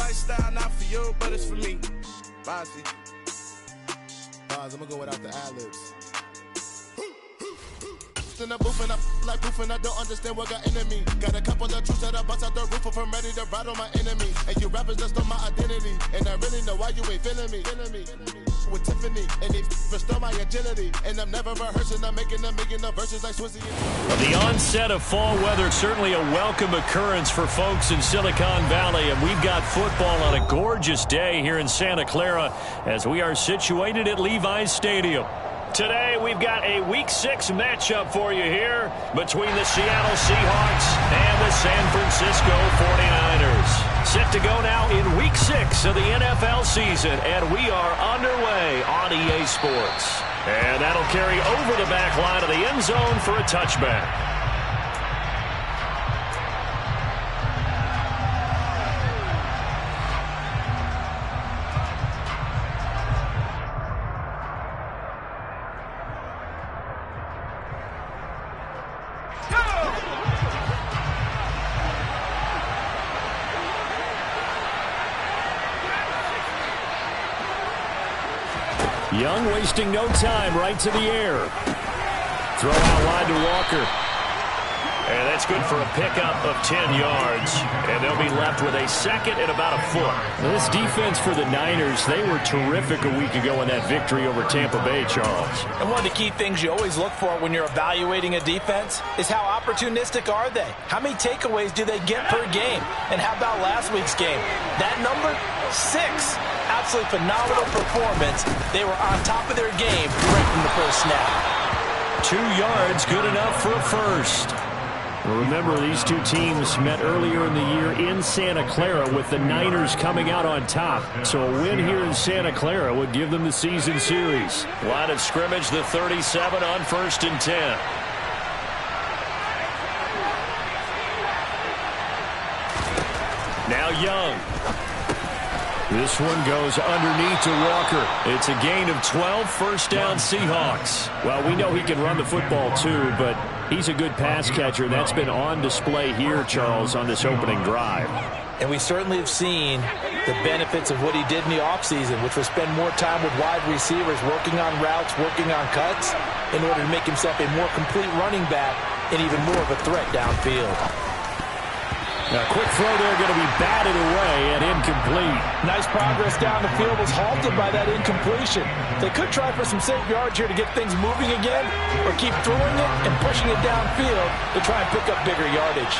lifestyle not for you, but it's for me. Bossy. I'm gonna go without the ad-libs. In the booth and I like proof and I don't understand what got into me. Got a couple of troops that I bust out the roof if I'm ready to ride on my enemy. And you rappers just stole my identity, and I really know why you ain't feeling me. With Tiffany, and they restore my agility. And I'm never rehearsing, I'm making a million of verses like Swizzy. The onset of fall weather, certainly a welcome occurrence for folks in Silicon Valley. And we've got football on a gorgeous day here in Santa Clara as we are situated at Levi's Stadium. Today, we've got a Week 6 matchup for you here between the Seattle Seahawks and the San Francisco 49ers. Set to go now in Week 6 of the NFL season, and we are underway on EA Sports. And that'll carry over the back line of the end zone for a touchback. Young wasting no time, right to the air. Throw out wide to Walker. And that's good for a pickup of 10 yards. And they'll be left with a second and about a foot. This defense for the Niners, they were terrific a week ago in that victory over Tampa Bay, Charles. And one of the key things you always look for when you're evaluating a defense is how opportunistic are they? How many takeaways do they get per game? And how about last week's game? That number, 6. Absolutely phenomenal performance. They were on top of their game right from the first snap. 2 yards, good enough for a first. Remember, these two teams met earlier in the year in Santa Clara with the Niners coming out on top. So a win here in Santa Clara would give them the season series. Line of scrimmage, the 37 on 1st and 10. Now Young. This one goes underneath to Walker. It's a gain of 12, first down Seahawks. Well, we know he can run the football too, but he's a good pass catcher. That's been on display here, Charles, on this opening drive. And we certainly have seen the benefits of what he did in the offseason, which was spend more time with wide receivers, working on routes, working on cuts, in order to make himself a more complete running back and even more of a threat downfield. A quick throw there, going to be batted away and incomplete. Nice progress down the field, was halted by that incompletion. They could try for some safe yards here to get things moving again, or keep throwing it and pushing it downfield to try and pick up bigger yardage.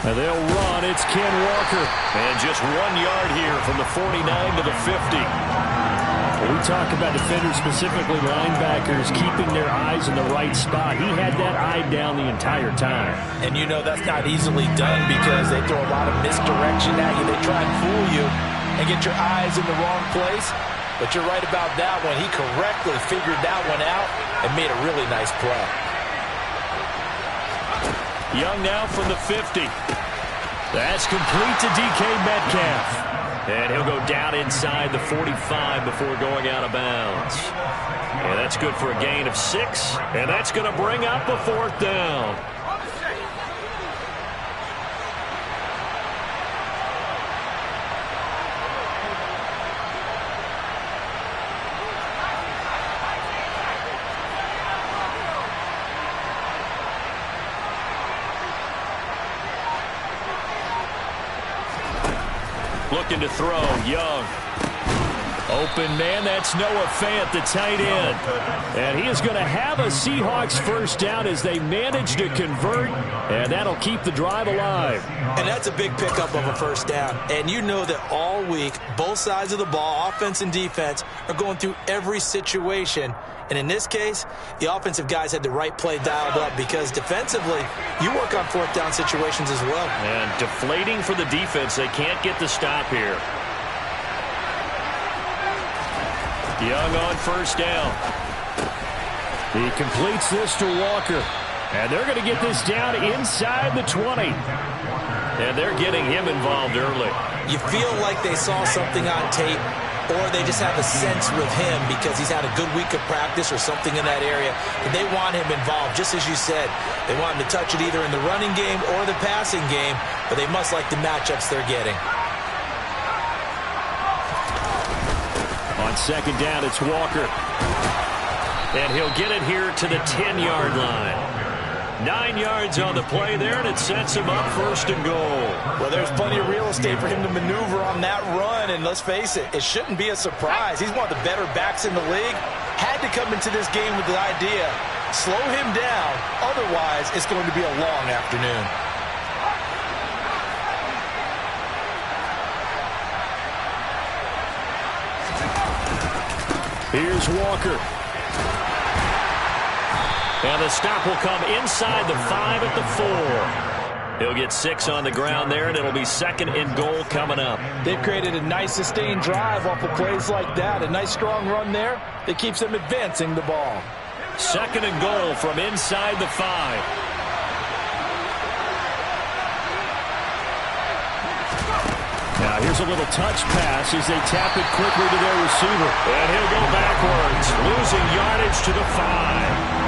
And they'll run. It's Ken Walker. And just 1 yard here from the 49 to the 50. We talk about defenders, specifically linebackers, keeping their eyes in the right spot. He had that eye down the entire time. And you know that's not easily done because they throw a lot of misdirection at you. They try and fool you and get your eyes in the wrong place. But you're right about that one. He correctly figured that one out and made a really nice play. Young now from the 50. That's complete to DK Metcalf. And he'll go down inside the 45 before going out of bounds. And that's good for a gain of 6. And that's going to bring up a 4th down. Looking to throw, Young. Open man, that's Noah Fant, the tight end. And he is going to have a Seahawks first down as they manage to convert, and that'll keep the drive alive. And that's a big pickup of a first down. And you know that all week, both sides of the ball, offense and defense, are going through every situation. And in this case, the offensive guys had the right play dialed up because defensively, you work on 4th down situations as well. And deflating for the defense. They can't get the stop here. Young on first down. He completes this to Walker. And they're going to get this down inside the 20. And they're getting him involved early. You feel like they saw something on tape, or they just have a sense with him because he's had a good week of practice or something in that area. And they want him involved, just as you said. They want him to touch it either in the running game or the passing game, but they must like the matchups they're getting. On second down, it's Walker. And he'll get it here to the 10-yard line. 9 yards on the play there, and it sets him up first and goal. Well, there's plenty of real estate for him to maneuver on that run, and let's face it, it shouldn't be a surprise. He's one of the better backs in the league. Had to come into this game with the idea, slow him down, otherwise it's going to be a long afternoon. Here's Walker. And the stop will come inside the 5 at the 4. He'll get 6 on the ground there, and it'll be second and goal coming up. They've created a nice sustained drive off of plays like that. A nice strong run there that keeps them advancing the ball. Second and goal from inside the 5. Now here's a little touch pass as they tap it quickly to their receiver. And he'll go backwards, losing yardage to the 5.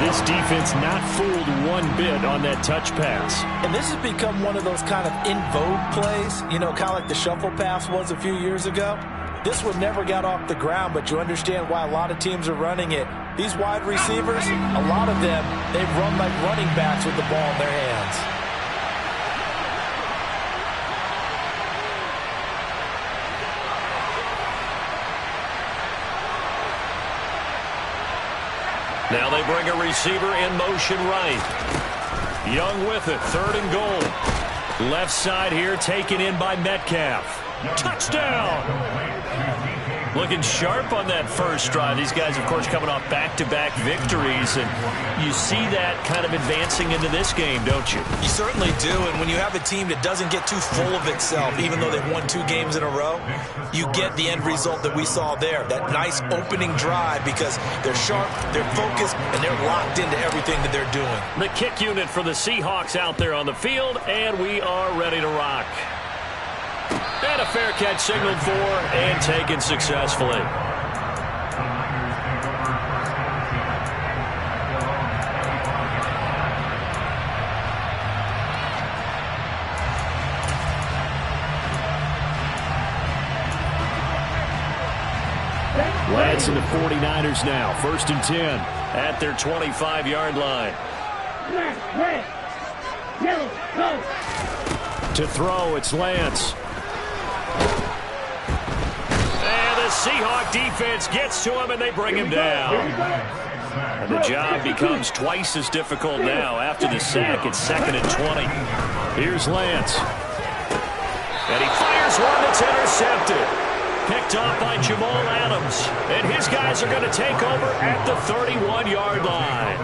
This defense not fooled one bit on that touch pass. And this has become one of those kind of in vogue plays, you know, kind of like the shuffle pass was a few years ago. This one never got off the ground, but you understand why a lot of teams are running it. These wide receivers, a lot of them, they run like running backs with the ball in their hands. Now they bring a receiver in motion right. Young with it, third and goal. Left side here taken in by Metcalf. Touchdown! Looking sharp on that first drive. These guys, of course, coming off back-to-back victories, and you see that kind of advancing into this game, don't you? You certainly do, and when you have a team that doesn't get too full of itself, even though they've won 2 games in a row, you get the end result that we saw there, that nice opening drive, because they're sharp, they're focused, and they're locked into everything that they're doing. The kick unit for the Seahawks out there on the field, and we are ready to rock. And a fair catch signaled for and taken successfully. Lance and the 49ers now. First and 10 at their 25-yard line. To throw, it's Lance. The Seahawk defense gets to him, and they bring him down. And the job becomes twice as difficult now. After the sack, it's second and 20. Here's Lance. And he fires one that's intercepted. Picked off by Jamal Adams. And his guys are going to take over at the 31-yard line.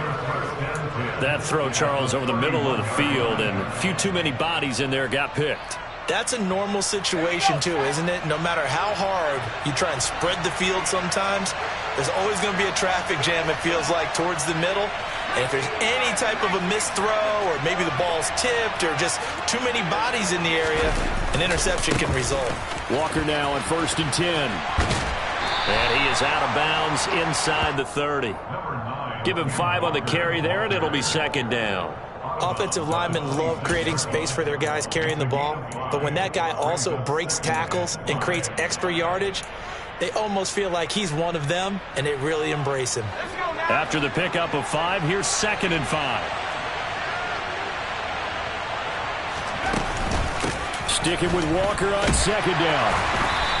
That throw, Charles, over the middle of the field, and a few too many bodies in there got picked. That's a normal situation, too, isn't it? No matter how hard you try and spread the field sometimes, there's always going to be a traffic jam, it feels like, towards the middle. And if there's any type of a missed throw, or maybe the ball's tipped, or just too many bodies in the area, an interception can result. Walker now on first and 10. And he is out of bounds inside the 30. Give him 5 on the carry there, and it'll be second down. Offensive linemen love creating space for their guys carrying the ball, but when that guy also breaks tackles and creates extra yardage, they almost feel like he's one of them, and they really embrace him. After the pickup of 5, here's second and 5. Sticking with Walker on second down.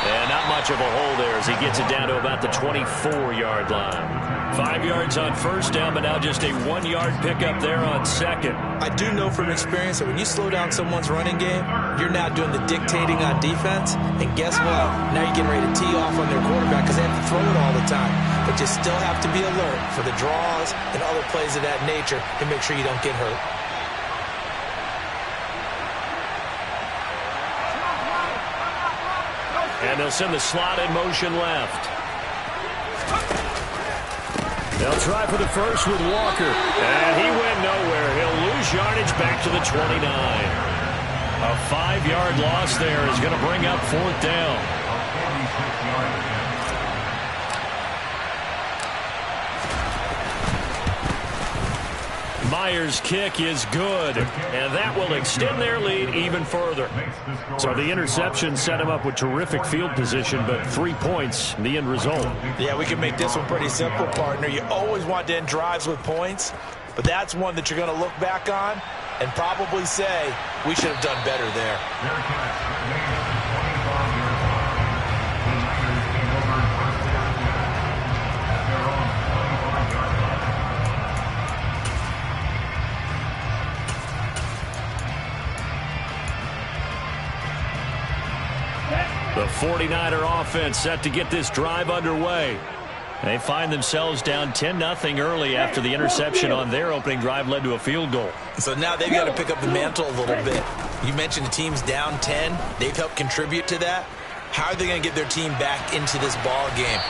And not much of a hole there as he gets it down to about the 24-yard line. 5 yards on first down, but now just a 1-yard pickup there on second. I do know from experience that when you slow down someone's running game, you're now doing the dictating on defense. And guess what? Now you're getting ready to tee off on their quarterback because they have to throw it all the time. But you still have to be alert for the draws and other plays of that nature to make sure you don't get hurt. And they'll send the slot in motion left. They'll try for the first with Walker. And he went nowhere. He'll lose yardage back to the 29. A 5-yard loss there is going to bring up 4th down. Myers' kick is good, and that will extend their lead even further. So the interception set him up with terrific field position, but 3 points, the end result. Yeah, we can make this one pretty simple, partner. You always want to end drives with points, but that's one that you're going to look back on and probably say, we should have done better there. The 49er offense set to get this drive underway. They find themselves down 10-0 early after the interception on their opening drive led to a field goal. So now they've got to pick up the mantle a little bit. You mentioned the team's down 10. They've helped contribute to that. How are they going to get their team back into this ball game?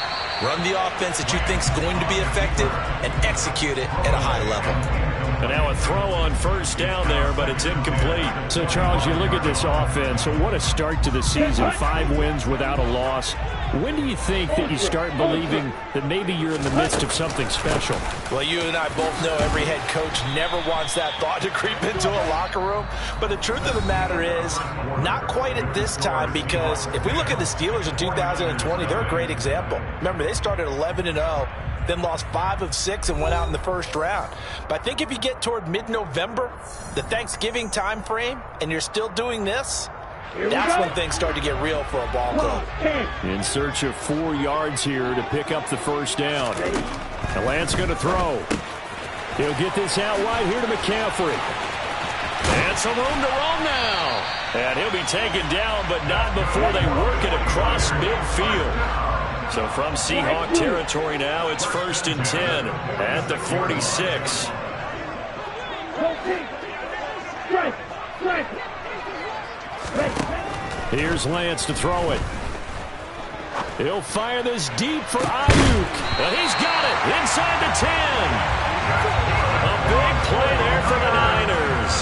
Run the offense that you think is going to be effective and execute it at a high level. And now a throw on 1st down there, but it's incomplete. So, Charles, you look at this offense. So what a start to the season. 5 wins without a loss. When do you think that you start believing that maybe you're in the midst of something special? Well, you and I both know every head coach never wants that thought to creep into a locker room. But the truth of the matter is, not quite at this time, because if we look at the Steelers in 2020, they're a great example. Remember, they started 11-0. Then lost 5 of 6 and went out in the 1st round. But I think if you get toward mid-November, the Thanksgiving time frame, and you're still doing this, that's when things start to get real for a ball club. In search of 4 yards here to pick up the 1st down. Now Lance going to throw. He'll get this out wide here to McCaffrey. And some room to run now. And he'll be taken down, but not before they work it across midfield. So from Seahawk territory now, it's 1st and 10 at the 46. Here's Lance to throw it. He'll fire this deep for Ayuk. And he's got it inside the 10. A big play there for the Niners.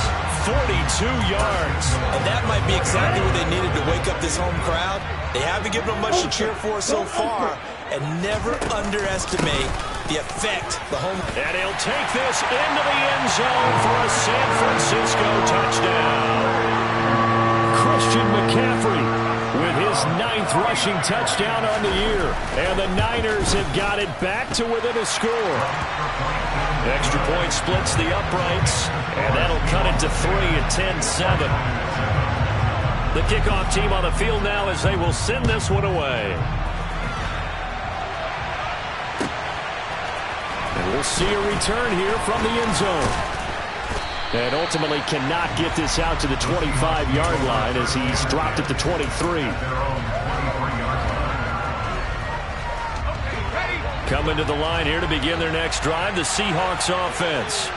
42 yards. And that might be exactly what they needed to wake up this home crowd. They haven't given them much to cheer for so far, and never underestimate the effect the home. And he'll take this into the end zone for a San Francisco touchdown. Christian McCaffrey with his 9th rushing touchdown on the year. And the Niners have got it back to within a score. Extra point splits the uprights, and that'll cut it to 3 at 10-7. The kickoff team on the field now as they will send this one away. And we'll see a return here from the end zone. And ultimately cannot get this out to the 25-yard line as he's dropped at the 23. Coming to the line here to begin their next drive, the Seahawks offense.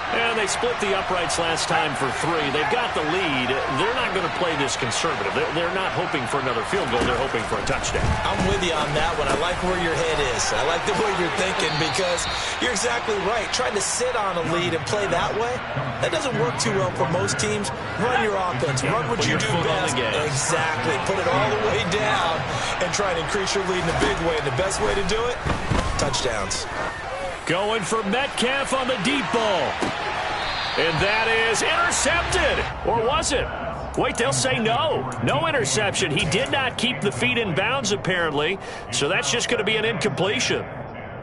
And they split the uprights last time for 3. They've got the lead. They're not going to play this conservative. They're not hoping for another field goal. They're hoping for a touchdown. I'm with you on that one. I like where your head is. I like the way you're thinking because you're exactly right. Trying to sit on a lead and play that way, that doesn't work too well for most teams. Run your offense. Run what you do best. Exactly. Put it all the way down and try and increase your lead in a big way. And the best way to do it, touchdowns. Going for Metcalf on the deep ball. And that is intercepted. Or was it? Wait, they'll say no. No interception. He did not keep the feet in bounds, apparently. So that's just going to be an incompletion.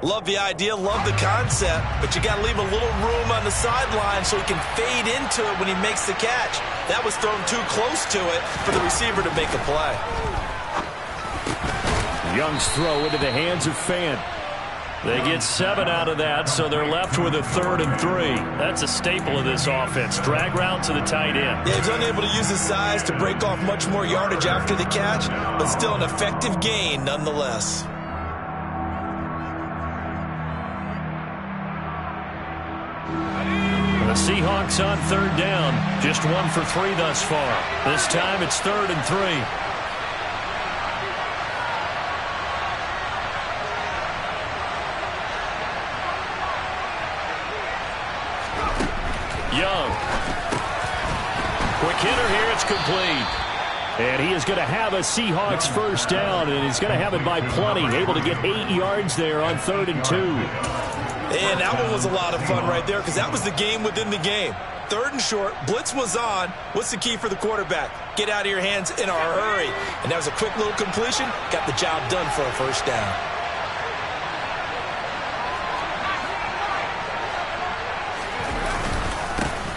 Love the idea, love the concept, but you got to leave a little room on the sideline so he can fade into it when he makes the catch. That was thrown too close to it for the receiver to make a play. Young's throw into the hands of Fant. They get 7 out of that, so they're left with a 3rd and 3. That's a staple of this offense. Drag route to the tight end. Yeah, he's unable to use his size to break off much more yardage after the catch, but still an effective gain nonetheless. The Seahawks on 3rd down. Just 1 for 3 thus far. This time it's 3rd and 3. Young. Quick hitter here. It's complete. And he is going to have a Seahawks first down, and he's going to have it by plenty. Able to get 8 yards there on 3rd and 2. And that one was a lot of fun right there because that was the game within the game. 3rd and short, blitz was on. What's the key for the quarterback? Get out of your hands in a hurry. And that was a quick little completion. Got the job done for a first down.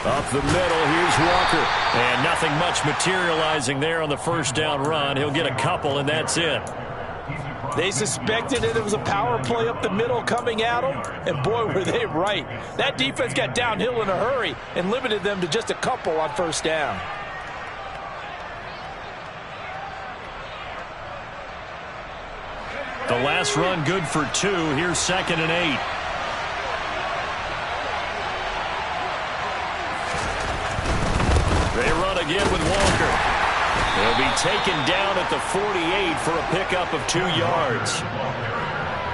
Up the middle, here's Walker. And nothing much materializing there on the first down run. He'll get a couple, and that's it. They suspected it was a power play up the middle coming at them, and boy, were they right. That defense got downhill in a hurry and limited them to just a couple on first down. The last run good for 2. Here's 2nd and 8. They run again with Walker. He'll be taken down at the 48 for a pickup of 2 yards.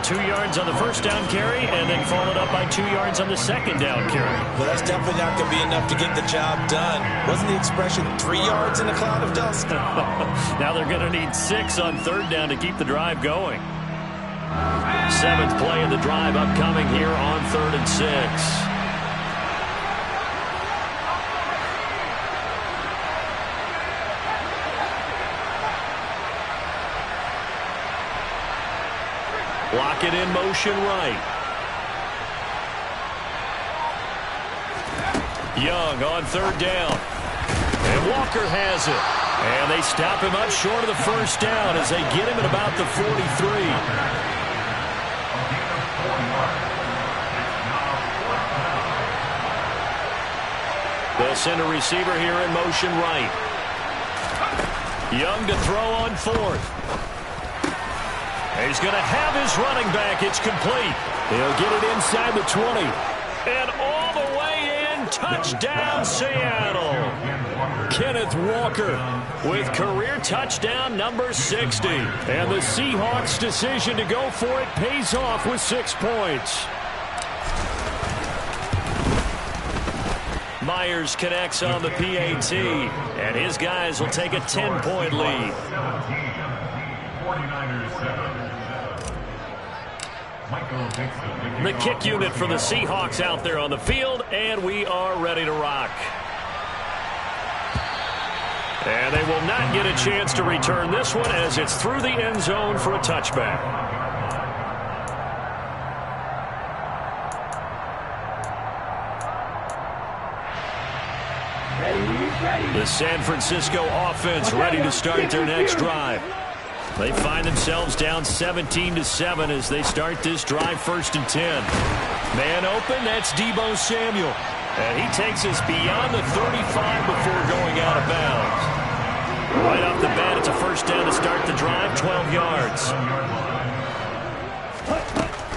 2 yards on the first down carry, and then followed up by 2 yards on the second down carry. Well, that's definitely not going to be enough to get the job done. Wasn't the expression 3 yards in a cloud of dust? Now they're going to need 6 on 3rd down to keep the drive going. 7th play of the drive upcoming here on 3rd and 6. Lockett in motion right. Young on 3rd down. And Walker has it. And they stop him up short of the first down as they get him at about the 43. They'll send a receiver here in motion right. Young to throw on 4th. He's going to have his running back. It's complete. He'll get it inside the 20. And all the way in. Touchdown, Seattle. Kenneth Walker with career touchdown number 60. And the Seahawks' decision to go for it pays off with 6 points. Myers connects on the PAT. And his guys will take a 10-point lead. 49ers 7. The kick unit for the Seahawks out there on the field, and we are ready to rock. And they will not get a chance to return this one as it's through the end zone for a touchback. The San Francisco offense ready to start their next drive. They find themselves down 17-7 as they start this drive 1st and 10. Man open, that's Deebo Samuel. And he takes us beyond the 35 before going out of bounds. Right off the bat, it's a first down to start the drive, 12 yards.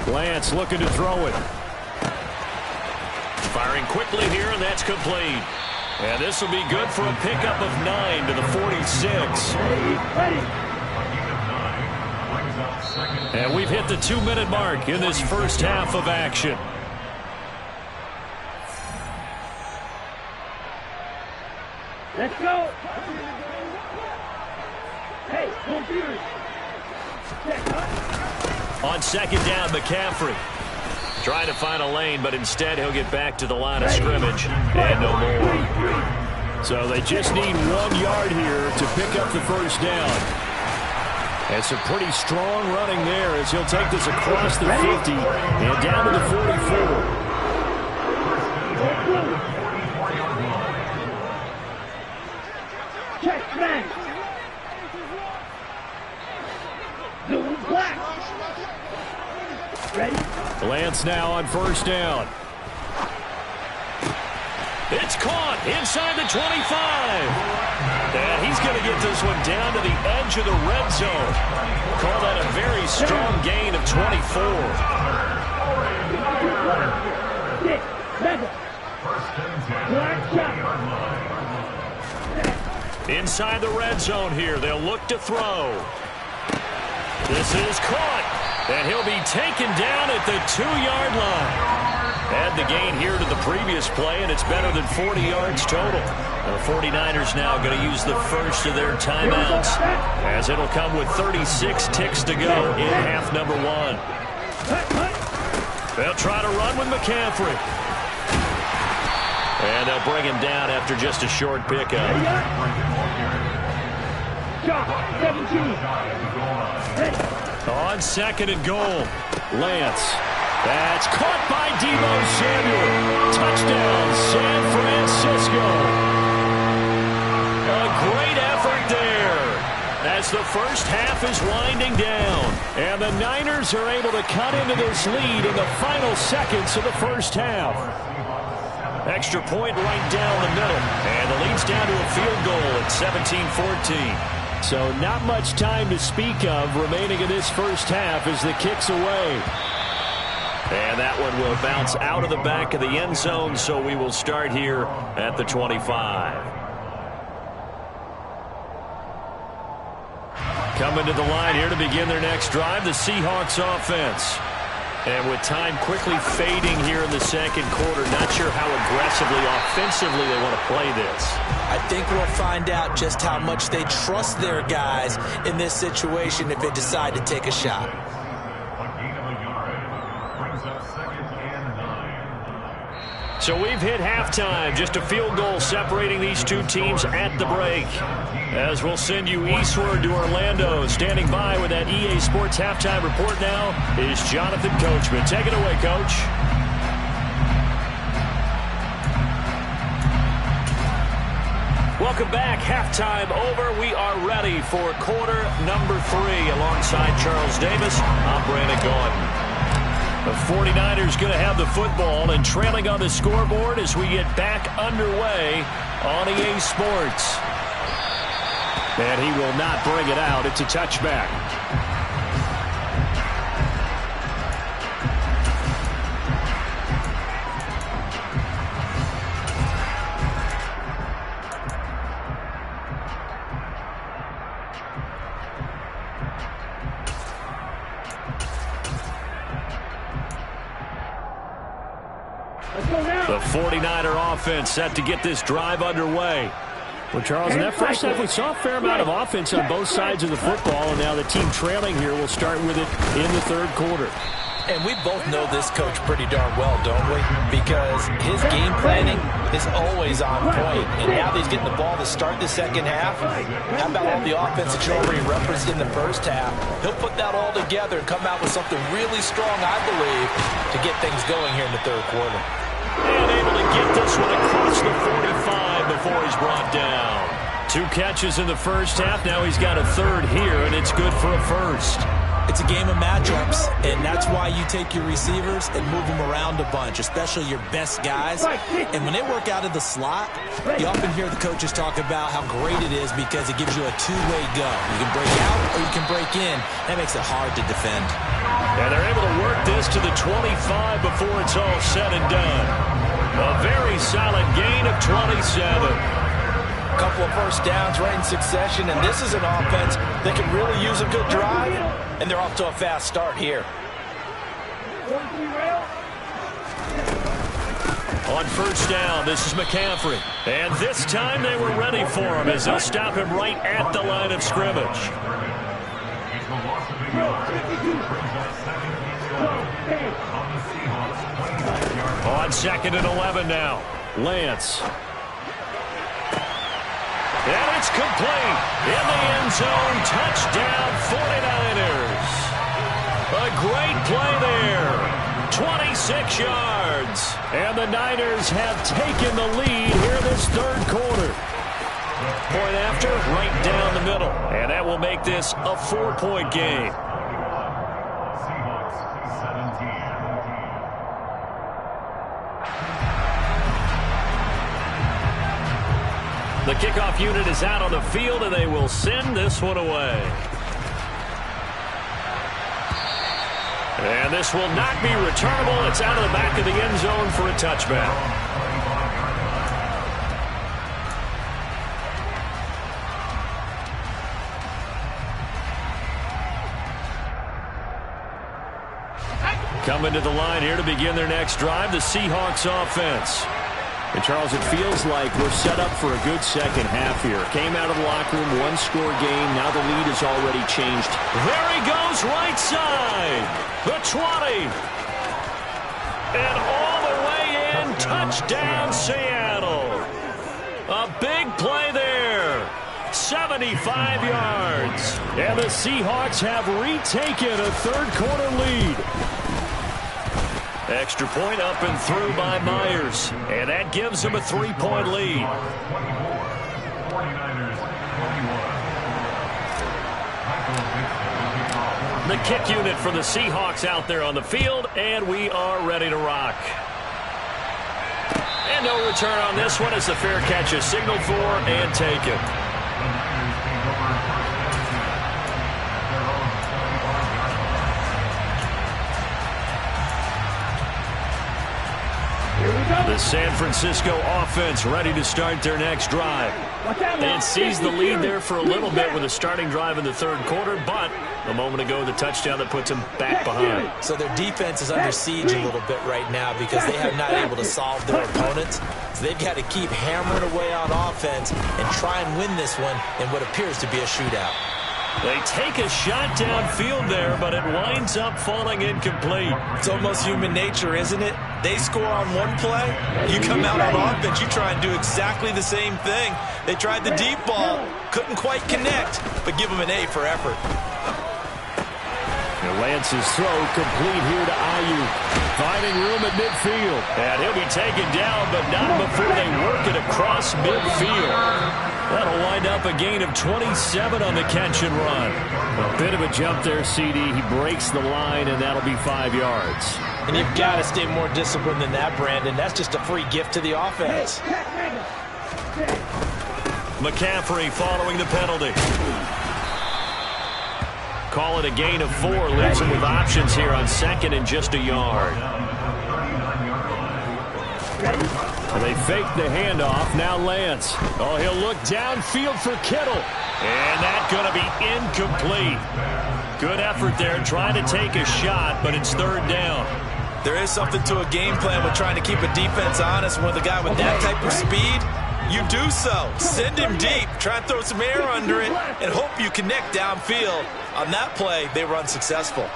Lance looking to throw it. Firing quickly here, and that's complete. And this will be good for a pickup of 9 to the 46. And we've hit the 2-minute mark in this first half of action. Let's go. Hey, computer. On 2nd down, McCaffrey. Trying to find a lane, but instead he'll get back to the line of scrimmage and no more. So they just need 1 yard here to pick up the first down. And some pretty strong running there as he'll take this across the 50 and down to the 44. Check man. Blue black. Ready? Lance now on first down. It's caught inside the 25. And he's going to get this one down to the edge of the red zone. Call that a very strong gain of 24. Inside the red zone here. They'll look to throw. This is caught. And he'll be taken down at the 2-yard line. Add the gain here to the previous play, and it's better than 40 yards total. The 49ers now going to use the first of their timeouts, as it'll come with 36 ticks to go in half number 1. They'll try to run with McCaffrey. And they'll bring him down after just a short pickup. On 2nd and goal, Lance. That's caught by Deebo Samuel. Touchdown, San Francisco. A great effort there as the first half is winding down. And the Niners are able to cut into this lead in the final seconds of the first half. Extra point right down the middle. And the lead's down to a field goal at 17-14. So not much time to speak of remaining in this first half as the kick's away. And that one will bounce out of the back of the end zone, so we will start here at the 25. Coming to the line here to begin their next drive, the Seahawks offense. And with time quickly fading here in the second quarter, not sure how aggressively, offensively they want to play this. I think we'll find out just how much they trust their guys in this situation if they decide to take a shot. So we've hit halftime, just a field goal separating these two teams at the break. As we'll send you eastward to Orlando. Standing by with that EA Sports halftime report now is Jonathan Coachman. Take it away, Coach. Welcome back. Halftime over. We are ready for quarter number 3. Alongside Charles Davis, I'm Brandon Gaudin. The 49ers going to have the football and trailing on the scoreboard as we get back underway on EA Sports. And he will not bring it out. It's a touchback. The 49er offense set to get this drive underway. Well, Charles, in that first half, we saw a fair amount of offense on both sides of the football, and now the team trailing here will start with it in the third quarter. And we both know this coach pretty darn well, don't we? Because his game planning is always on point. And now that he's getting the ball to start the second half, how about all the offense that you already referenced in the first half? He'll put that all together and come out with something really strong, I believe, to get things going here in the third quarter. And able to get this one across the 45 before he's brought down. 2 catches in the first half. Now he's got a third here, and it's good for a first. It's a game of matchups, and that's why you take your receivers and move them around a bunch, especially your best guys. And when they work out of the slot, you often hear the coaches talk about how great it is because it gives you a two-way go. You can break out or you can break in. That makes it hard to defend. And they're able to work this to the 25 before it's all said and done. A very solid gain of 27. A couple of first downs right in succession, and this is an offense that can really use a good drive, and they're off to a fast start here. On first down, this is McCaffrey. And this time they were ready for him as they'll stop him right at the line of scrimmage. On 2nd and 11 now, Lance. And it's complete. In the end zone, touchdown 49ers. A great play there. 26 yards. And the Niners have taken the lead here this third quarter. Point after, right down the middle. And that will make this a 4-point game. The kickoff unit is out on the field, and they will send this one away. And this will not be returnable. It's out of the back of the end zone for a touchback. Coming to the line here to begin their next drive, the Seahawks offense. And, Charles, it feels like we're set up for a good second half here. Came out of the locker room, one-score game. Now the lead has already changed. There he goes, right side. The 20. And all the way in, touchdown Seattle. A big play there. 75 yards. And the Seahawks have retaken a third-quarter lead. Extra point up and through by Myers. And that gives them a 3-point lead. The kick unit for the Seahawks out there on the field, and we are ready to rock. And no return on this one as the fair catch is signaled for and taken. The San Francisco offense ready to start their next drive. And sees the lead there for a little bit with a starting drive in the third quarter, but a moment ago the touchdown that puts them back behind. So their defense is under siege a little bit right now because they have not able to solve their opponents. So they've got to keep hammering away on offense and try and win this one in what appears to be a shootout. They take a shot downfield there, but it winds up falling incomplete. It's almost human nature, isn't it? They score on one play, you come out on offense, you try and do exactly the same thing. They tried the deep ball, couldn't quite connect, but give them an A for effort. And Lance's throw complete here to Ayuk. Finding room at midfield. And he'll be taken down, but not before they work it across midfield. That'll wind up a gain of 27 on the catch and run. A bit of a jump there, CD. He breaks the line, and that'll be 5 yards. And you've got to stay more disciplined than that, Brandon. That's just a free gift to the offense. McCaffrey following the penalty. Call it a gain of 4. Leaves him with options here on second and just a yard. And they fake the handoff. Now Lance. Oh, he'll look downfield for Kittle. And that's going to be incomplete. Good effort there trying to take a shot, but it's third down. There is something to a game plan with trying to keep a defense honest. With a guy with that type of speed, you do so. Send him deep. Try and throw some air under it and hope you connect downfield. On that play, they were unsuccessful.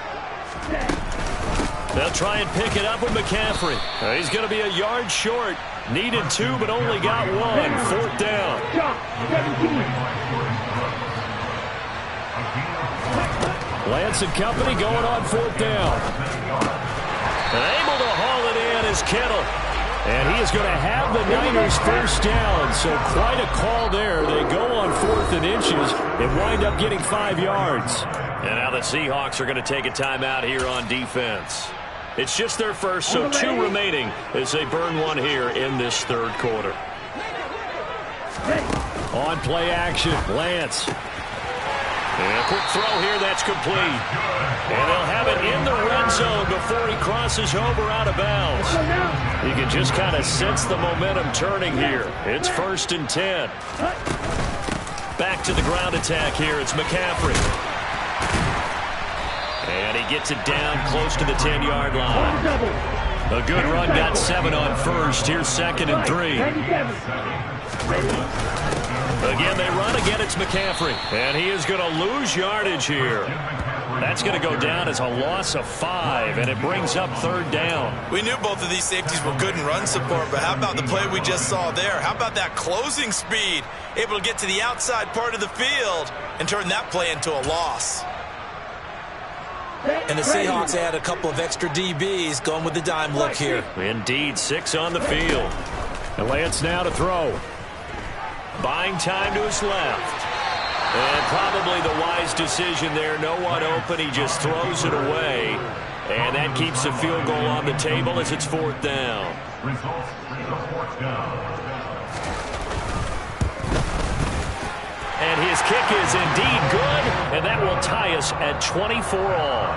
They'll try and pick it up with McCaffrey. He's going to be a yard short. Needed 2, but only got 1. Fourth down. Lance and company going on fourth down. And able to haul it in is Kittle. And he is going to have the Niners first down. So quite a call there. They go on 4th and inches and wind up getting 5 yards. And now the Seahawks are going to take a timeout here on defense. It's just their first, so 2 remaining as they burn 1 here in this third quarter. On play action, Lance. And a quick throw here that's complete. And they'll have it in the red zone before he crosses over out of bounds. You can just kind of sense the momentum turning here. It's 1st and 10. Back to the ground attack here. It's McCaffrey. And he gets it down close to the 10-yard line. A good run, got 7 on first. Here's 2nd and 3. Again, they run. Again, it's McCaffrey. And he is going to lose yardage here. That's going to go down as a loss of 5, and it brings up third down. We knew both of these safeties were good in run support, but how about the play we just saw there? How about that closing speed? Able to get to the outside part of the field and turn that play into a loss. And the Seahawks add a couple of extra DBs going with the dime look here. Indeed, 6 on the field. And Lance now to throw. Buying time to his left. And probably the wise decision there. No one open. He just throws it away. And that keeps the field goal on the table as it's 4th down. And his kick is indeed good. and that will tie us at 24 all.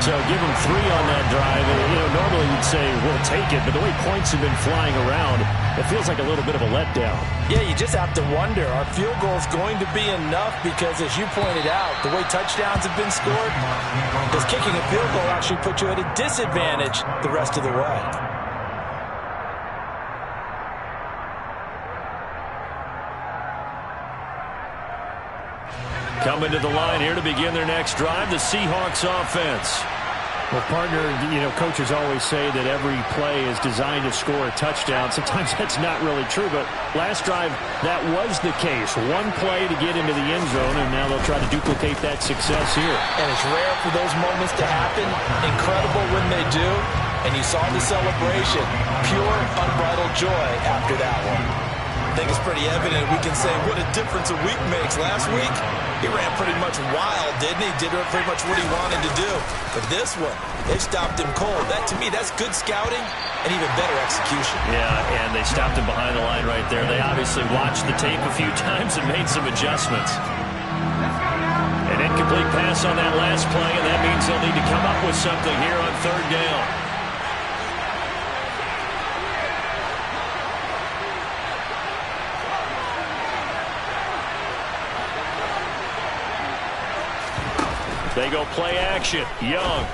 So give them 3 on that drive. And, normally you'd say, we'll take it, but the way points have been flying around, it feels like a little bit of a letdown. Yeah, you just have to wonder, are field goals going to be enough? Because as you pointed out, the way touchdowns have been scored, does kicking a field goal actually put you at a disadvantage the rest of the way? Coming to the line here to begin their next drive, the Seahawks offense. Well, partner, coaches always say that every play is designed to score a touchdown. Sometimes that's not really true, but last drive, that was the case. One play to get into the end zone, and now they'll try to duplicate that success here. And it's rare for those moments to happen. Incredible when they do. And you saw the celebration. Pure, unbridled joy after that one. I think it's pretty evident we can say what a difference a week makes. Last week, he ran pretty much wild, didn't he? Did pretty much what he wanted to do. But this one, they stopped him cold. That, to me, that's good scouting and even better execution. Yeah, and they stopped him behind the line right there. They obviously watched the tape a few times and made some adjustments. An incomplete pass on that last play, and that means they'll need to come up with something here on third down. They go play action. Young.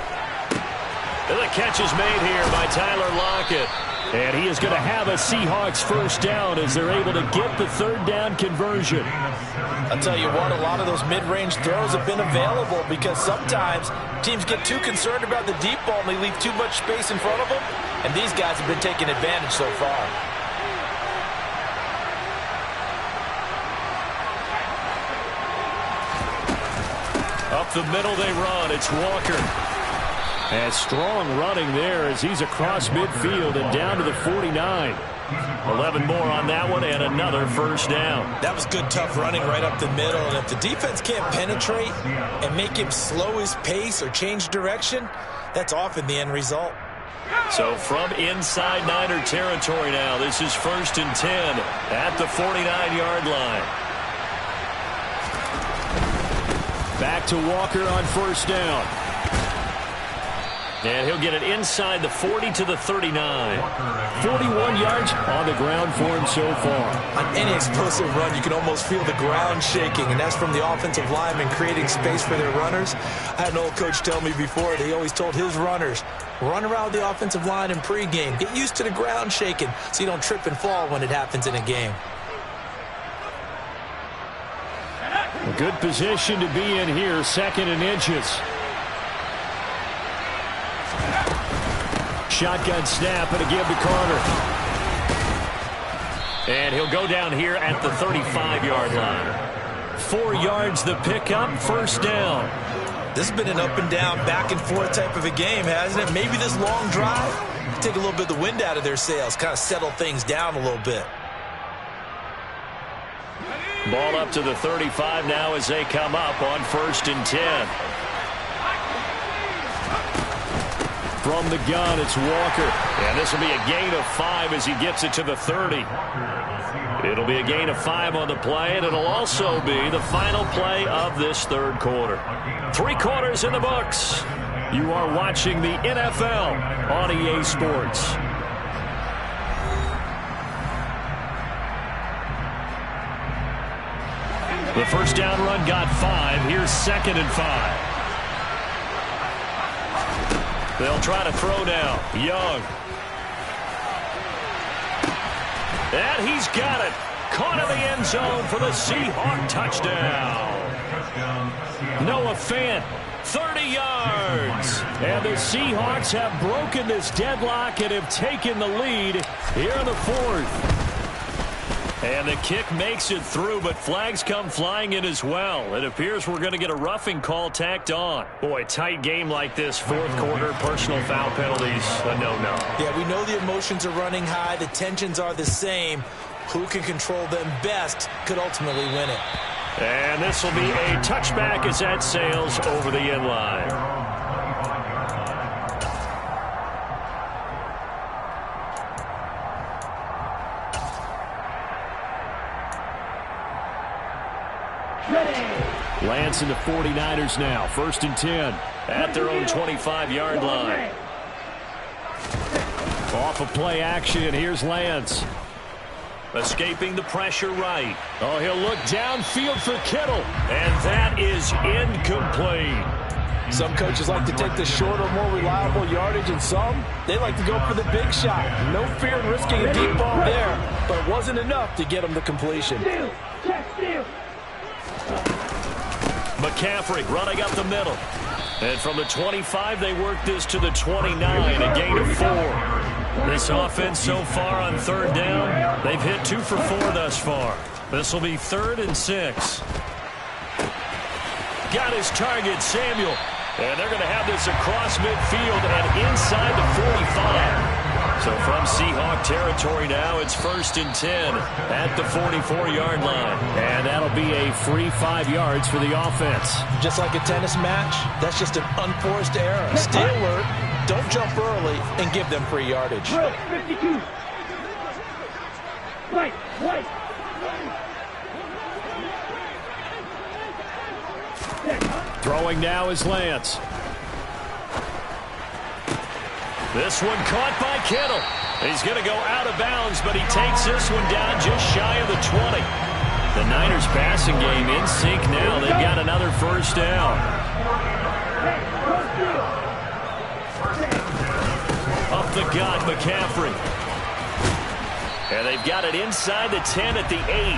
And the catch is made here by Tyler Lockett. And he is going to have a Seahawks first down as they're able to get the third down conversion. I'll tell you what, a lot of those mid-range throws have been available because sometimes teams get too concerned about the deep ball and they leave too much space in front of them. And these guys have been taking advantage so far. Up the middle they run. It's Walker. And strong running there as he's across midfield and down to the 49. 11 more on that one and another first down. That was good, tough running right up the middle. And if the defense can't penetrate and make him slow his pace or change direction, that's often the end result. So from inside Niner territory now, this is 1st and 10 at the 49-yard line. Back to Walker on first down. And he'll get it inside the 40 to the 39. 41 yards on the ground for him so far. On any explosive run, you can almost feel the ground shaking, and that's from the offensive linemen creating space for their runners. I had an old coach tell me before that he always told his runners, run around the offensive line in pregame. Get used to the ground shaking so you don't trip and fall when it happens in a game. A good position to be in here, 2nd and inches. Shotgun snap and a give to Carter. And he'll go down here at the 35-yard line. 4 yards the pickup, first down. This has been an up and down, back and forth type of a game, hasn't it? Maybe this long drive, take a little bit of the wind out of their sails, kind of settle things down a little bit. Ball up to the 35 now as they come up on 1st and 10. From the gun, it's Walker. And this will be a gain of 5 as he gets it to the 30. It'll be a gain of 5 on the play, and it'll also be the final play of this third quarter. 3 quarters in the books. You are watching the NFL on EA Sports. The first down run got 5. Here's 2nd and 5. They'll try to throw now. Young. And he's got it. Caught in the end zone for the Seahawk touchdown. Noah Fant, 30 yards. And the Seahawks have broken this deadlock and have taken the lead here in the 4th. And the kick makes it through, but flags come flying in as well. It appears we're going to get a roughing call tacked on. Boy, tight game like this, 4th quarter, personal foul penalties, a no-no. Yeah, we know the emotions are running high. The tensions are the same. Who can control them best could ultimately win it. And this will be a touchback as that sails over the end line. Ready. Lance and the 49ers now. 1st and 10. At their own 25-yard line. Off of play action. Here's Lance. Escaping the pressure right. Oh, he'll look downfield for Kittle. And that is incomplete. Some coaches like to take the shorter, more reliable yardage, and some, they like to go for the big shot. No fear in risking a deep ball there, but it wasn't enough to get him the completion. Steal. Check steal. McCaffrey running up the middle. And from the 25, they work this to the 29, a gain of 4. This offense so far on 3rd down, they've hit 2 for 4 thus far. This will be 3rd and 6. Got his target, Samuel. And they're going to have this across midfield and inside the 45. So from Seahawk territory now, it's 1st and 10 at the 44-yard line. And that'll be a free 5 yards for the offense. Just like a tennis match, that's just an unforced error. Stay alert, don't jump early, and give them free yardage. Drill 52. White. Throwing now is Lance. This one caught by Kittle. He's going to go out of bounds, but he takes this one down just shy of the 20. The Niners passing game in sync now. They've got another 1st down. Up the gut, McCaffrey. And they've got it inside the 10 at the 8.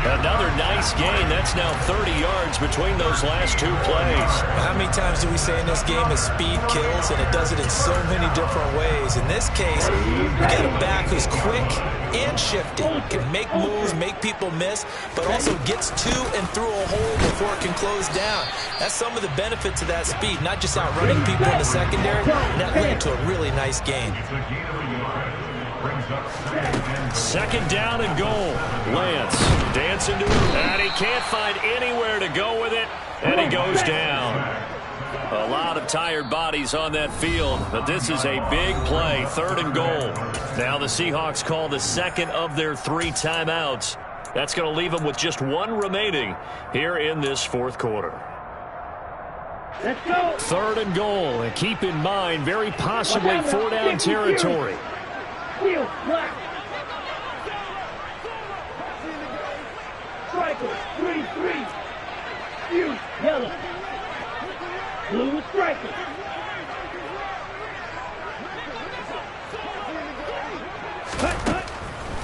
Another nice gain. That's now 30 yards between those last 2 plays. How many times do we say in this game that speed kills, and it does it in so many different ways? In this case, you get a back who's quick and shifty, can make moves, make people miss, but also gets to and through a hole before it can close down. That's some of the benefits of that speed, not just outrunning people in the secondary. That led to a really nice gain. 2nd down and goal. Lance dancing to it, and he can't find anywhere to go with it, and he goes down. A lot of tired bodies on that field, but this is a big play. 3rd and goal. Now the Seahawks call the 2nd of their 3 timeouts. That's going to leave them with just 1 remaining here in this 4th quarter. Let's go. 3rd and goal. And keep in mind, very possibly 4-down territory. Steal. Black. Striker. 3-3. You. Yellow. Blue striker.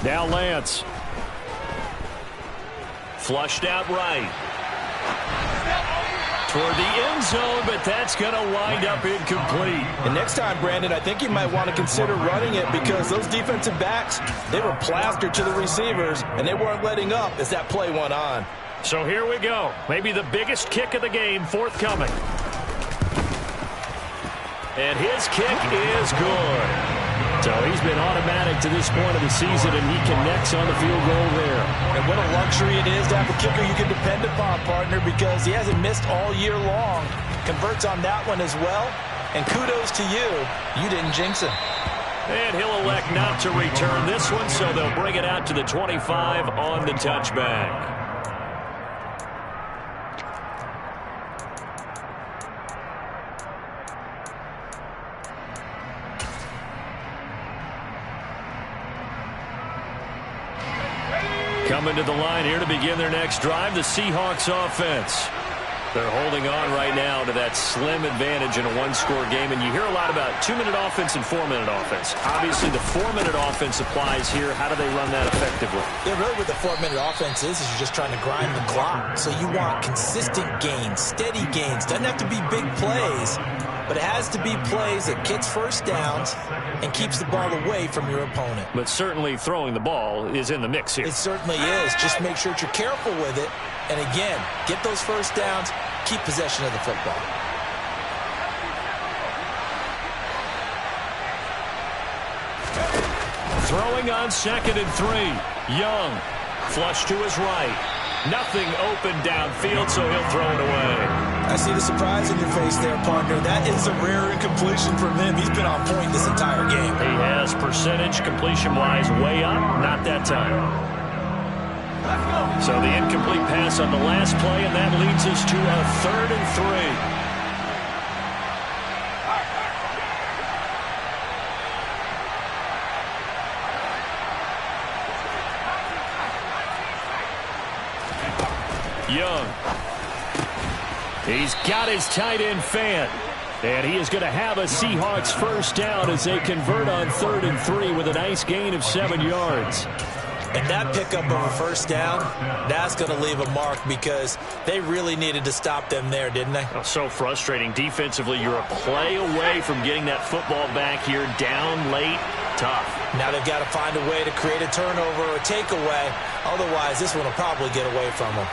Now Lance. Flushed out right. Toward the end zone, but that's going to wind up incomplete. And next time, Brandon, I think you might want to consider running it because those defensive backs, they were plastered to the receivers, and they weren't letting up as that play went on. So here we go. Maybe the biggest kick of the game forthcoming. And his kick is good. So he's been automatic to this point of the season, and he connects on the field goal there. And what a luxury it is to have a kicker you can depend upon, partner, because he hasn't missed all year long. Converts on that one as well. And kudos to you. You didn't jinx him. And he'll elect not to return this one, so they'll bring it out to the 25 on the touchback. Coming to the line here to begin their next drive, the Seahawks offense. They're holding on right now to that slim advantage in a one-score game, and you hear a lot about 2-minute offense and 4-minute offense. Obviously, the 4-minute offense applies here. How do they run that effectively? Yeah, really what the 4-minute offense is you're just trying to grind the clock. So you want consistent gains, steady gains. Doesn't have to be big plays, but it has to be plays that gets first downs and keeps the ball away from your opponent. But certainly throwing the ball is in the mix here. It certainly is. Just make sure that you're careful with it. And again, get those first downs, keep possession of the football. Throwing on 2nd and 3. Young, flush to his right. Nothing open downfield, so he'll throw it away. I see the surprise in your face there, partner. That is a rare incompletion from him. He's been on point this entire game. He has percentage completion-wise way up. Not that time. So the incomplete pass on the last play, and that leads us to a 3rd and 3. Young. He's got his tight end fan. And he is going to have a Seahawks first down as they convert on 3rd and 3 with a nice gain of 7 yards. And that pickup of a first down, that's going to leave a mark because they really needed to stop them there, didn't they? Oh, so frustrating. Defensively, you're a play away from getting that football back here down late. Tough. Now they've got to find a way to create a turnover or a takeaway. Otherwise, this one will probably get away from them.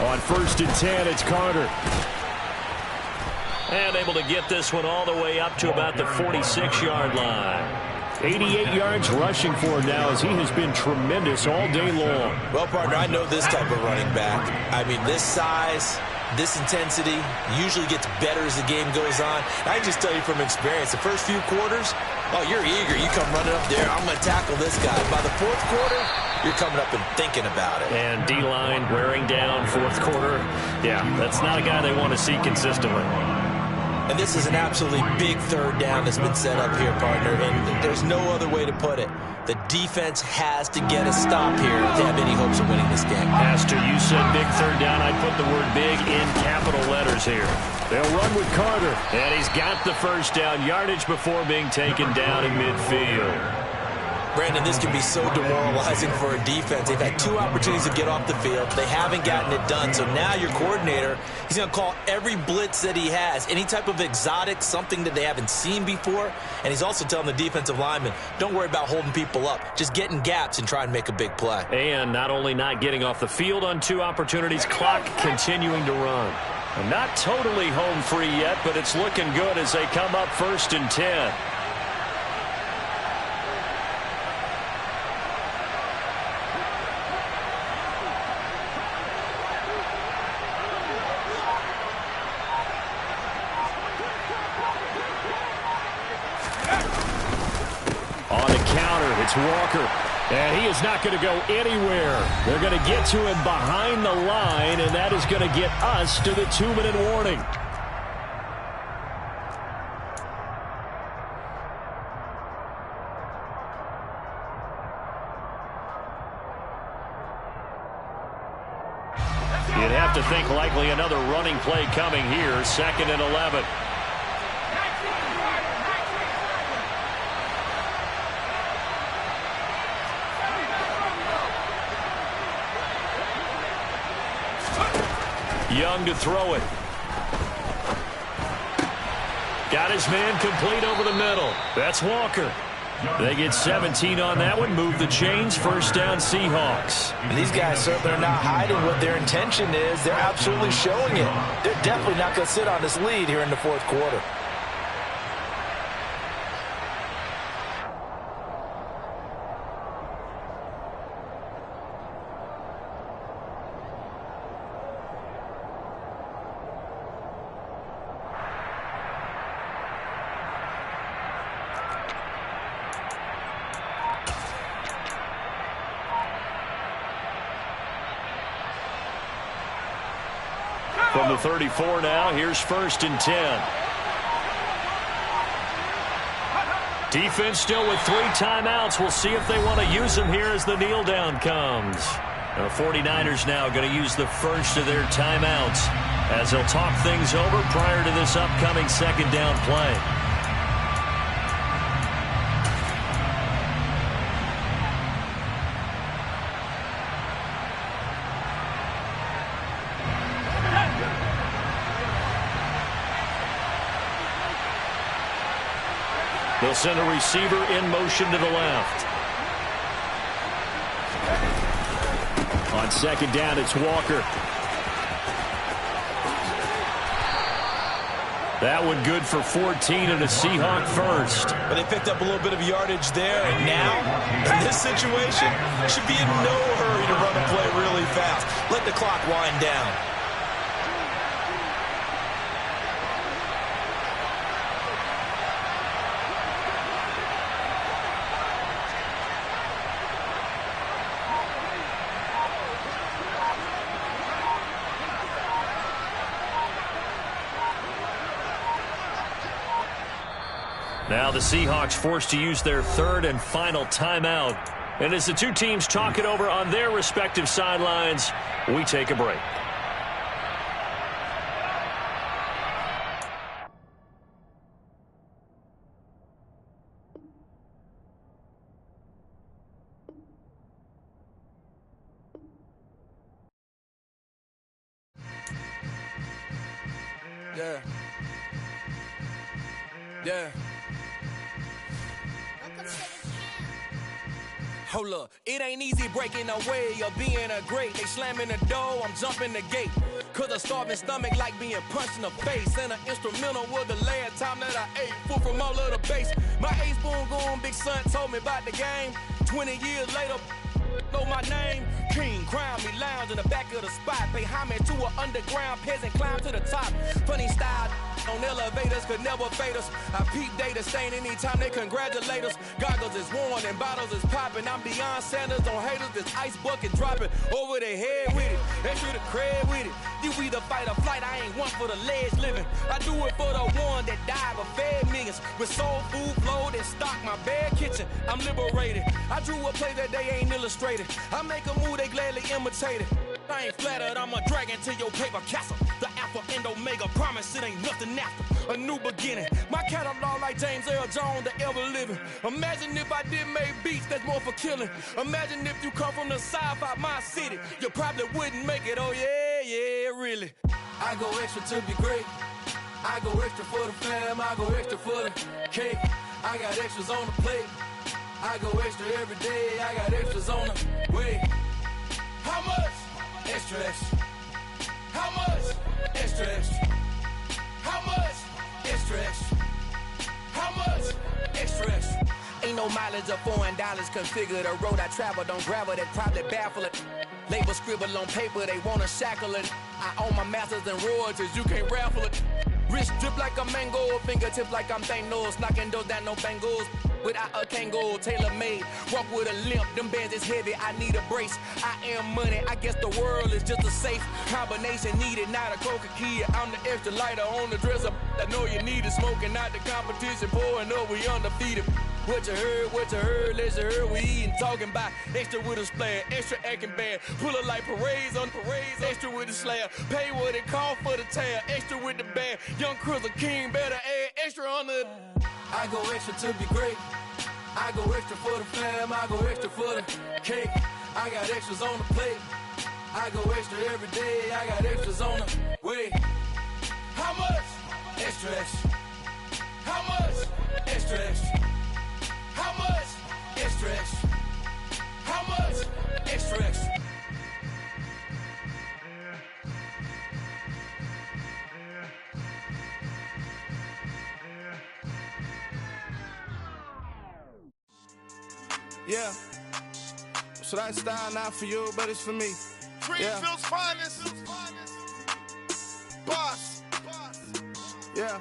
On 1st and 10, it's Carter. And able to get this one all the way up to about the 46-yard line. 88 yards rushing for him now as he has been tremendous all day long. Well, partner, I know this type of running back. I mean, this size, this intensity usually gets better as the game goes on. And I just tell you from experience, the first few quarters, oh, you're eager. You come running up there, I'm going to tackle this guy. By the 4th quarter, you're coming up and thinking about it. And D-line wearing down 4th quarter. Yeah, that's not a guy they want to see consistently. And this is an absolutely big 3rd down that's been set up here, partner. And there's no other way to put it. The defense has to get a stop here to have any hopes of winning this game. Has to. You said big 3rd down. I'd put the word big in capital letters here. They'll run with Carter. And he's got the first down. Yardage before being taken down in midfield. Brandon, this can be so demoralizing for a defense. They've had 2 opportunities to get off the field. They haven't gotten it done. So now your coordinator, he's going to call every blitz that he has, any type of exotic, something that they haven't seen before. And he's also telling the defensive linemen, don't worry about holding people up. Just get in gaps and try and make a big play. And not only not getting off the field on 2 opportunities, clock continuing to run. And not totally home free yet, but it's looking good as they come up 1st and 10. It's Walker, and he is not going to go anywhere. They're going to get to him behind the line, and that is going to get us to the 2-minute warning. You'd have to think likely another running play coming here, 2nd and 11. Young to throw it. Got his man complete over the middle. That's Walker. They get 17 on that one. Move the chains. First down, Seahawks. These guys certainly are not hiding what their intention is. They're absolutely showing it. They're definitely not going to sit on this lead here in the 4th quarter. From the 34 now, here's 1st and 10. Defense still with 3 timeouts. We'll see if they want to use them here as the kneel down comes. The 49ers now going to use the first of their timeouts as they'll talk things over prior to this upcoming 2nd down play. They'll send a receiver in motion to the left. On 2nd down, it's Walker. That one good for 14 and a Seahawk first. But they picked up a little bit of yardage there, and now, in this situation, should be in no hurry to run a play really fast. Let the clock wind down. Now the Seahawks forced to use their third and final timeout. And as the two teams talk it over on their respective sidelines, we take a break. Yeah. Hold up, it ain't easy breaking away or being a great. They slamming the door, I'm jumping the gate. Cause a starving stomach like being punched in the face. And an instrumental was the last time that I ate food from all of the base. My ace boom goon, big son told me about the game. 20 years later, know my name. King, crown me, lounge in the back of the spot. Pay homage to an underground peasant, climb to the top. Funny style on elevators could never fade us. I peep data stain anytime they congratulate us. Goggles is worn and bottles is popping. I'm beyond Sanders on haters, this ice bucket dropping over their head with it. Extra the cred with it. You either fight or flight, I ain't one for the ledge living. I do it for the one that died but fed millions. With soul food flowed and stock my bad kitchen. I'm liberated. I drew a play that they ain't illustrated. I make a move, they gladly imitate it. I ain't flattered, I'm a dragon to your paper castle. The Alpha and Omega, promise it ain't nothing after. A new beginning. My catalog like James Earl Jones, the ever living. Imagine if I did make beats that's more for killing. Imagine if you come from the sci-fi, my city. You probably wouldn't make it, oh yeah, really. I go extra to be great. I go extra for the fam, I go extra for the cake. I got extras on the plate. I go extra every day, I got extras on the way. How much? Extra, extra. How much? Extra, extra. How much? Extra, extra. How much? Extra, extra. Ain't no mileage of $4 configure the road I travel. Don't gravel that probably baffle it. Label scribble on paper, they wanna shackle it. I own my masters and royalties, you can't raffle it. Wrist drip like a mango, fingertip like I'm Thanos. Knocking those down, no bangles. Without a Kango, tailor-made. Walk with a limp, them bands is heavy, I need a brace. I am money, I guess the world is just a safe combination needed, not a coca-key. I'm the extra lighter on the dresser. I know you need it, smoking out the competition, pouring up, we undefeated. What you heard, let's hear we eatin', talking about extra with a splash, extra acting bad, pull it like parades on parades, extra with the slab, pay what it cost for the tab, extra with the band, young Chris a king, better add extra on the. I go extra to be great, I go extra for the fam, I go extra for the cake, I got extras on the plate, I go extra every day, I got extras on the way. How much? Extra, extra. How much? Extra, extra. How much? Extra, extra. How much? Extra, extra. Yeah. So that style not for you, but it's for me. Greenfield's finest. Boss. Yeah.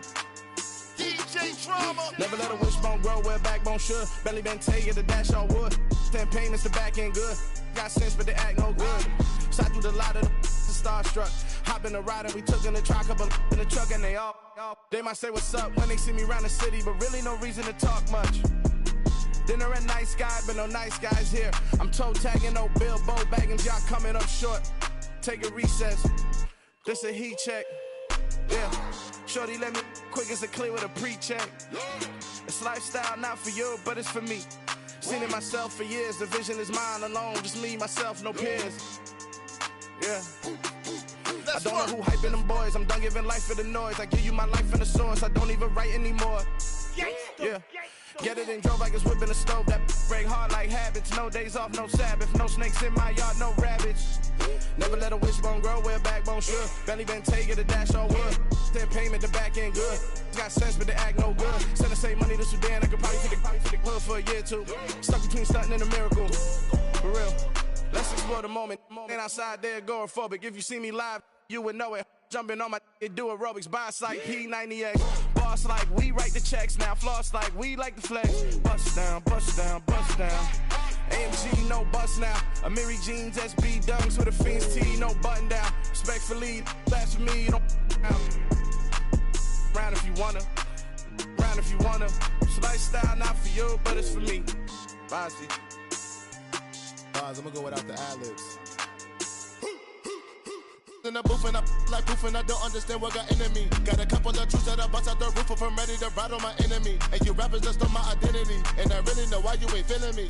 DJ Drama. Never let a wishbone grow where backbone should. Belly been taking the dash on wood. Then payments the back end good. Got sense, but they act no good. Shot through the lot of the starstruck. Hop in the ride and we took in the truck, couple in the truck and they all. They might say what's up when they see me around the city, but really no reason to talk much. Dinner at Nice Guy, but no nice guys here. I'm toe tagging, no Bilbo baggins, y'all coming up short. Take a recess. This a heat check. Yeah. Shorty let me quick as a clear with a pre-check. It's lifestyle not for you, but it's for me. Seen it myself for years. The vision is mine alone. Just me, myself, no peers. Yeah. I don't know who hyping them boys. I'm done giving life for the noise. I give you my life in the source. I don't even write anymore. Yeah. Get it and drove like it's whipping a stove. That break hard like habits. No days off, no Sabbath. No snakes in my yard, no rabbits. Never let a wishbone grow where backbone should. Belly been taking the dash on wood. Then payment the back end good. Got sense but they act no good. Send the same money to Sudan. I could probably take the hood for a year or two. Stuck between stunting and a miracle. For real. Let's explore the moment. Ain't outside there agoraphobic. If you see me live, you would know it. Jumping on my do aerobics, boss like P90X. Boss like we write the checks now. Floss like we like the flex. Bust down, bust down, bust down. AMG, no bust now. Amiri jeans, SB dunks with a Fiends T, no button down. Respectfully, that's for me, you don't round if you wanna. Round grind if you wanna. It's a lifestyle not for you, but it's for me. Bonzi. I'm gonna go without the ad-libs. In the booth and I like proof and I don't understand what got into me. Got a couple of truths that I bust out the roof if I'm ready to ride on my enemy. And you rappers just stole my identity, and I really know why you ain't feeling me.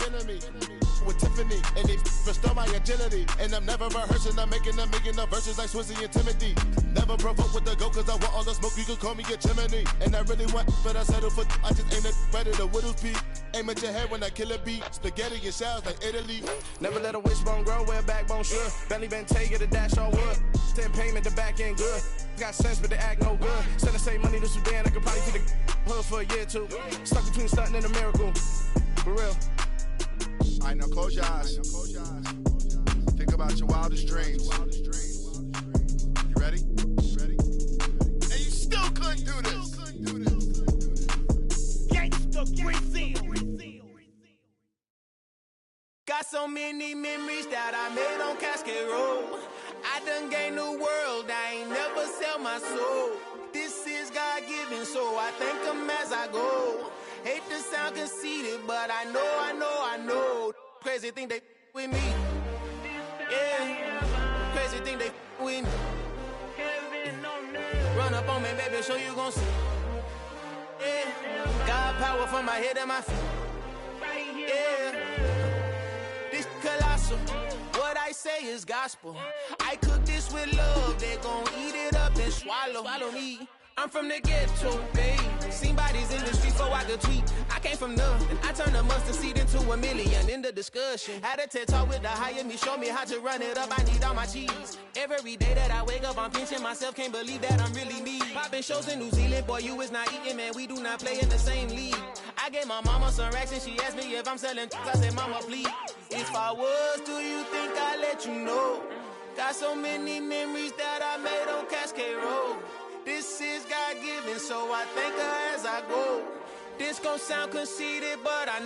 With Tiffany, and they restore my agility. And I'm never rehearsing, I'm making a million of verses like Swizzy and Timothy. Never provoke with the go, cause I want all the smoke, you can call me a chimney. And I really want, but I settle for, I just ain't ready to whittles peak. Aim at your head when I kill a beat. Spaghetti and shells like Italy. Never let a wishbone grow where a backbone should. Belly been take it a dash on wood. 10 payment, the back end good. Got sense, but they act no good. Send the same money to Sudan, I could probably see the hood for a year or two. Stuck between stunting and a miracle. For real. All right, now close your eyes. Think about your wildest dreams. You ready? And you still couldn't do this. Gangsta Brazil. Got so many memories that I made on Cascade Road. I done gained the world, I ain't never sell my soul. This is God-given, so I thank him as I go. Hate to sound conceited, but I know. Crazy thing they with me. Yeah. Crazy thing they with me. Run up on me, baby, so you gon' see. Yeah. Got power from my head and my feet. Yeah. This colossal. What I say is gospel. I cook this with love. They gon' eat it up and swallow. Follow me. I'm from the ghetto, babe. Seen bodies in the street so I could tweet. I came from nothing. I turned a mustard seed into a million in the discussion. Had a TED talk with the higher me, show me how to run it up. I need all my cheese. Every day that I wake up, I'm pinching myself. Can't believe that I'm really me. Popping shows in New Zealand, boy, you is not eating, man. We do not play in the same league. I gave my mama some racks and she asked me if I'm selling. I said, mama, please. If I was, do you think I'd let you know? Got so many memories that I made on Cascade Road. This is God-given, so I thank her as I go. This gon' sound conceited, but I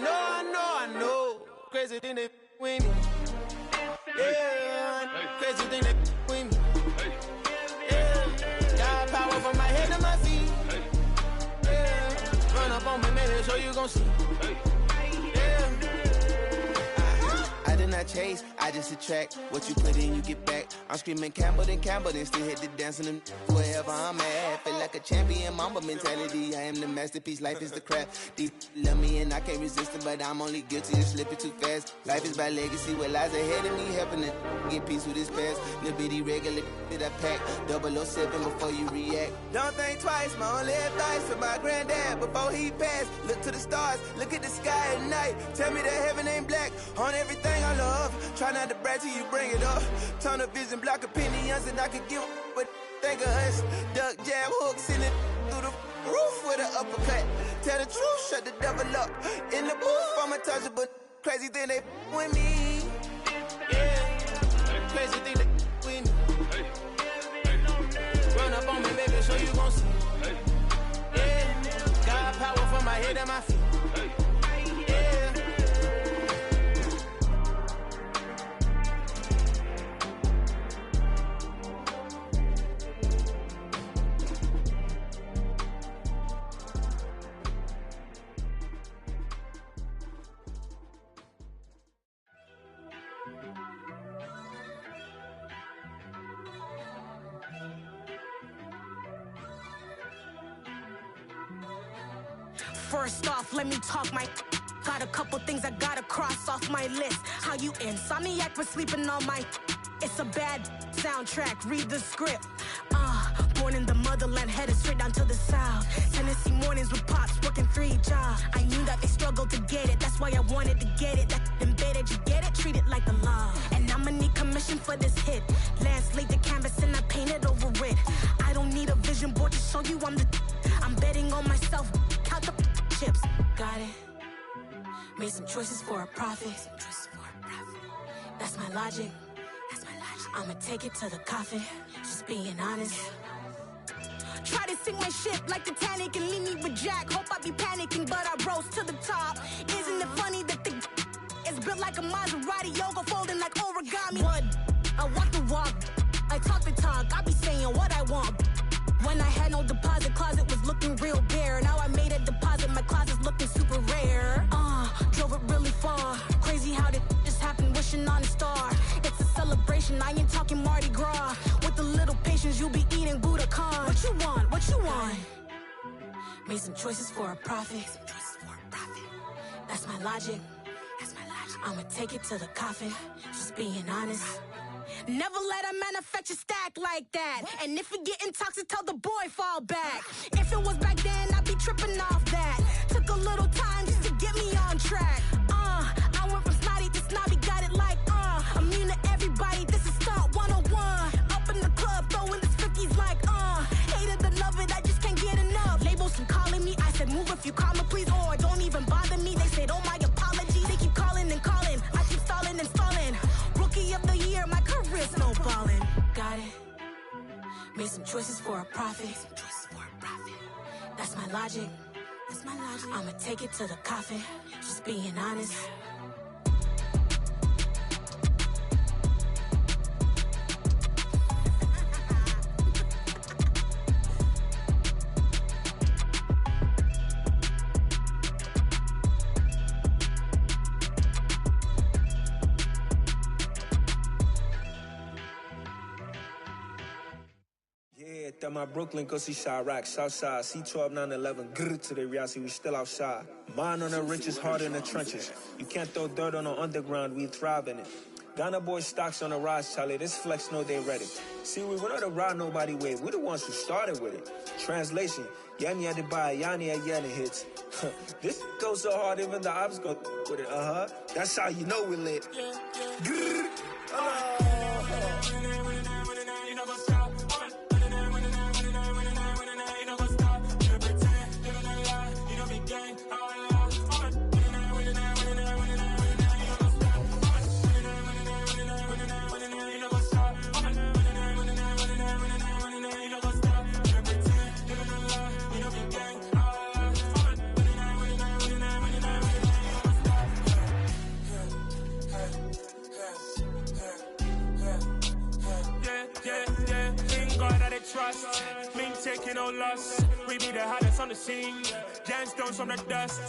know. Crazy thing they with me. Yeah, crazy thing they with me. Yeah, got power from my head to my feet. Yeah, run up on me, maybe so you gon' see. Yeah. I did not chase, I just attract. What you put in, you get back. I'm screaming Campbell, then still hit the dance and wherever I'm at. Feel like a champion, mamba mentality. I am the masterpiece, life is the craft. Deep love me and I can't resist it, but I'm only guilty of slipping too fast. Life is by legacy, what lies ahead of me, helping to get peace with this past. Little bitty regular that I pack, 007 before you react. Don't think twice, my only advice for my granddad before he passed. Look to the stars, look at the sky at night. Tell me that heaven ain't black on everything I love. Try not to brag till you bring it up. Tunnel vision, block opinions, and I could give but think of us. Duck jab hooks in it through the roof with an uppercut. Tell the truth, shut the devil up. In the booth, I'm untouchable. Crazy thing they with me. Yeah, crazy thing they with me. Run up on me, baby, so you gon' see. Yeah, got power from my head and my feet. First off, let me talk my. Got a couple things I gotta cross off my list. How you insomniac for sleeping on my. It's a bad soundtrack, read the script. Born in the motherland, headed straight down to the south. Tennessee mornings with pops, working 3 jobs. I knew that they struggled to get it, that's why I wanted to get it. That embedded, you get it, treat it like a law. And I'ma need commission for this hit. Lance laid the canvas and I painted over it. I don't need a vision board to show you I'm betting on myself, count the chips. Got it. Made some choices for a profit. That's my logic. I'ma take it to the coffin. Just being honest. Try to sink my ship like Titanic and leave me with Jack. Hope I be panicking, but I rose to the top. Isn't it funny that the is built like a Maserati, yoga folding like origami? What? I walk the walk. I talk the talk. I be saying what I want. When I had no deposit, closet was looking real bare. Now I made a deposit, my closet's looking super rare. Drove it really far. Crazy how did just happen, wishing on a star. It's a celebration, I ain't talking Mardi Gras. With a little patience, you'll be eating Budokan. What you want? What you want? Made some choices for a profit. That's my logic. I'ma take it to the coffin. Just being honest. Never let a manufacture stack like that. And if it getting toxic, tell the boy fall back. If it was back then, I'd be tripping off that. Took a little time just to get me on track. I went from snotty to snobby, got it like immune to everybody, this is stunt 101. Up in the club, throwing this 50s like hate it or love it, I just can't get enough. Labels keep calling me, I said move if you call me please, or don't even bother me. They said oh my apologies, they keep calling and calling. I keep stalling and stalling. Rookie of the year, my career snowballing. Got it. Made some choices for a profit. That's my logic. I'ma take it to the coffin. Just being honest. At my Brooklyn, go see Chirac, Southside, C12, 911, grrr to the reality, we still outside. Mine on the riches, hard in the trenches. You can't throw dirt on the underground, we thrive in it. Ghana boys stocks on the rise, Charlie, this flex know they ready. See, we were not to ride nobody wave, we the ones who started with it. Translation, Yanni had to buy Yanni at Yanni hits. This goes so hard, even the ops go with it, That's how you know we lit. Grrr, Trust, me taking no loss. We be the hottest on the scene. Gemstones from the dust.